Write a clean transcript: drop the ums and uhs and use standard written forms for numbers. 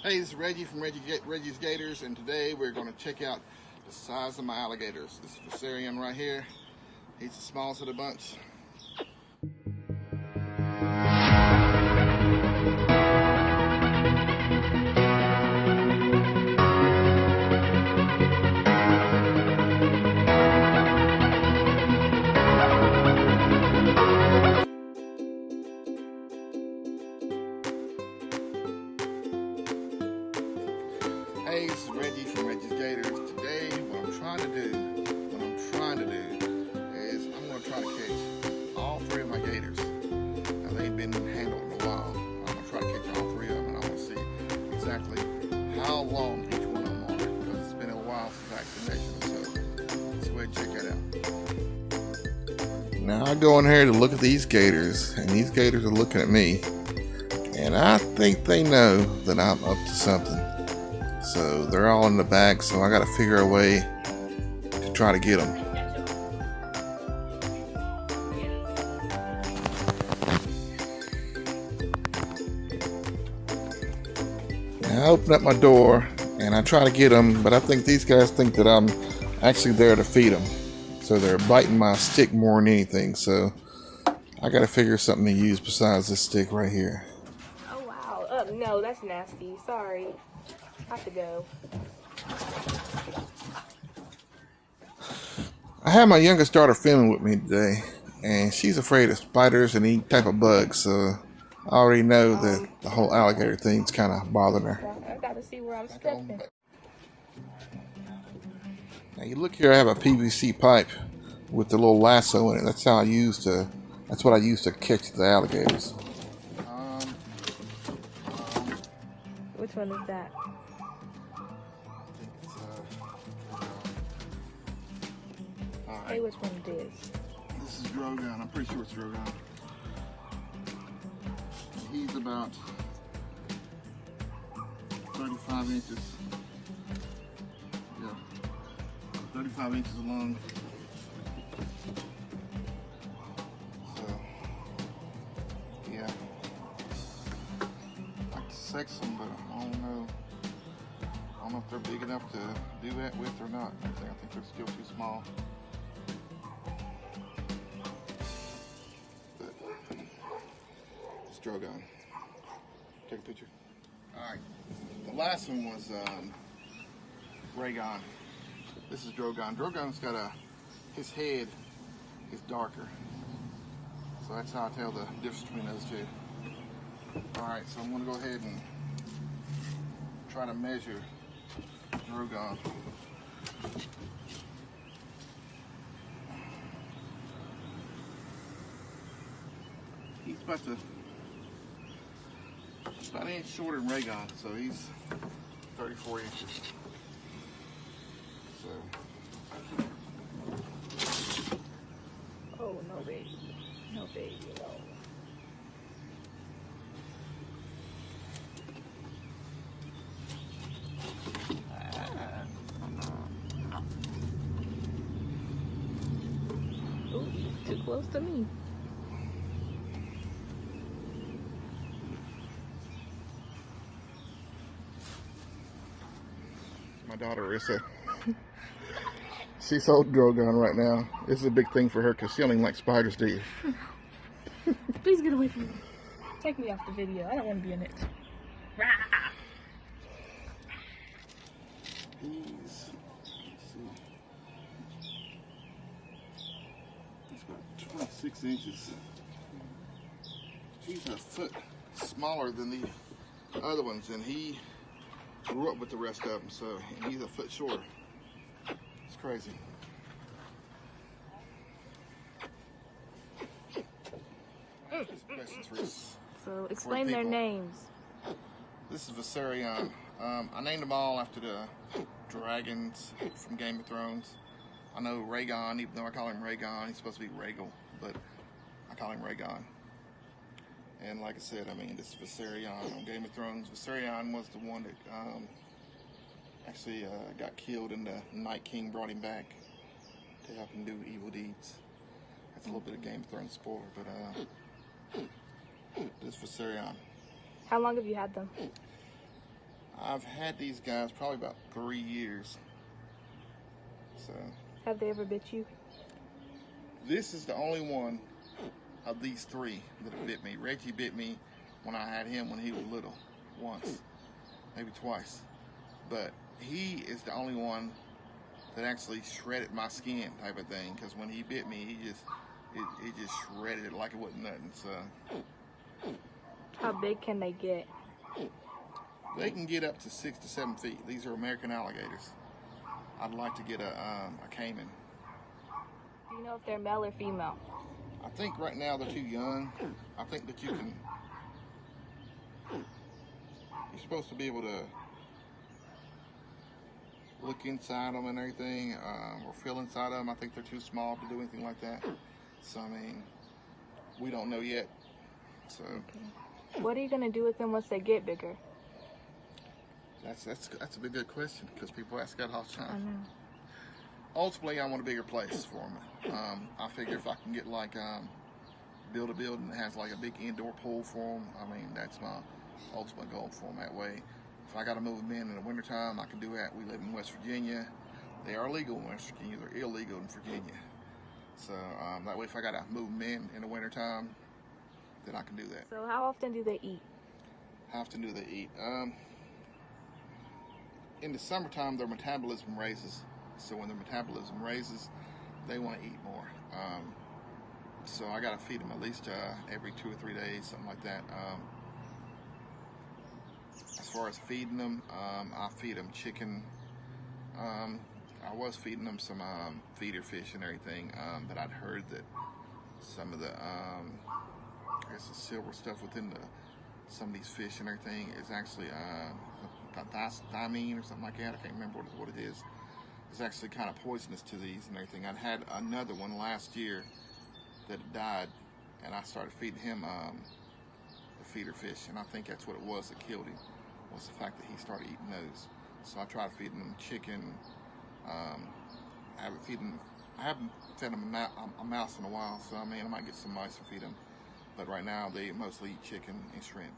Hey, this is Reggie from Reggie's Gators, and today we're going to check out the size of my alligators. This is Fusarian right here. He's the smallest of the bunch. Hey, this is Reggie from Reggie's Gators. Today, what I'm trying to do is I'm going to try to catch all three of my gators. Now, they've been handled in a while. I'm going to try to catch all three of them, and I want to see exactly how long each one of them are, because it's been a while since I actually measured them. So let's go ahead and check that out. Now I go in here to look at these gators, and these gators are looking at me, and I think they know that I'm up to something. So they're all in the back, so I got to figure a way to try to get them. Now I open up my door and I try to get them, but I think these guys think that I'm actually there to feed them. So they're biting my stick more than anything, so I got to figure something to use besides this stick right here. Oh wow, no, that's nasty, sorry. I have to go. I have my youngest daughter filming with me today, and she's afraid of spiders and any type of bugs, so I already know that the whole alligator thing's kind of bothering her. I gotta see where I'm stepping. Now you look here, I have a PVC pipe with the little lasso in it. That's what I use to catch the alligators. Which one is that? Hey, which one it is? This is Drogon. I'm pretty sure it's Drogon. He's about 35 inches. Yeah, 35 inches long. So, yeah. I like to sex them, but I don't know if they're big enough to do that with or not. I think they're still too small. Drogon. Take a picture. Alright. The last one was Rhaegon. This is Drogon. Drogon's got his head is darker. So that's how I tell the difference between those two. Alright, so I'm going to go ahead and try to measure Drogon. He's about an inch shorter than Rhaegon, so he's 34 inches. So. Oh, no baby. No baby, no. Ooh, too close to me. My daughter Rissa, she's holding Drogon right now. This is a big thing for her because she don't even like spiders, do you? Please get away from me. Take me off the video. I don't want to be in it. He's about 26 inches. He's a foot smaller than the other ones, and he grew up with the rest of them, so he's a foot shorter. It's crazy. So explain their names. This is Viserion. I named them all after the dragons from Game of Thrones. I know Rhaegon, even though I call him Rhaegon, he's supposed to be Rhaegal, but I call him Rhaegon. And like I said, I mean, this is Viserion on Game of Thrones. Viserion was the one that actually got killed, and the Night King brought him back to help him do evil deeds. That's a little bit of Game of Thrones spoiler, but this is Viserion. How long have you had them? I've had these guys probably about 3 years. So Have they ever bit you? this is the only one of these 3 that have bit me. Reggie bit me when I had him when he was little, once, maybe twice. But he is the only one that actually shredded my skin type of thing. Because when he bit me, it just shredded it like it wasn't nothing. So How big can they get? they can get up to 6 to 7 feet. These are American alligators. I'd like to get a caiman. Do you know if they're male or female? I think right now they're too young. I think that you're supposed to be able to look inside them and everything, or feel inside them. I think they're too small to do anything like that. So I mean, we don't know yet. So Okay. What are you gonna do with them once they get bigger? that's a big good question, because people ask that all the I time. know. Ultimately, I want a bigger place for them. I figure if I can get like build a building that has like a big indoor pool for them, I mean, that's my ultimate goal for them. That way, if I got to move them in the wintertime, I can do that. We live in West Virginia. They are legal in West Virginia. They're illegal in Virginia. So that way, if I got to move them in the wintertime, then I can do that. So how often do they eat? How often do they eat? In the summertime, their metabolism raises. So when their metabolism raises, they want to eat more. So I got to feed them at least every 2 or 3 days, something like that. As far as feeding them, I feed them chicken. I was feeding them some feeder fish and everything, but I'd heard that some of the, I guess the silver stuff within some of these fish and everything is actually thiamine or something like that. I can't remember what it is. It's actually kind of poisonous to these and everything. I'd had another one last year that died, and I started feeding him the feeder fish, and I think that's what it was that killed him, was the fact that he started eating those. So I tried feeding him chicken. I haven't fed him a mouse in a while, so I mean, I might get some mice to feed him. But right now, they mostly eat chicken and shrimp.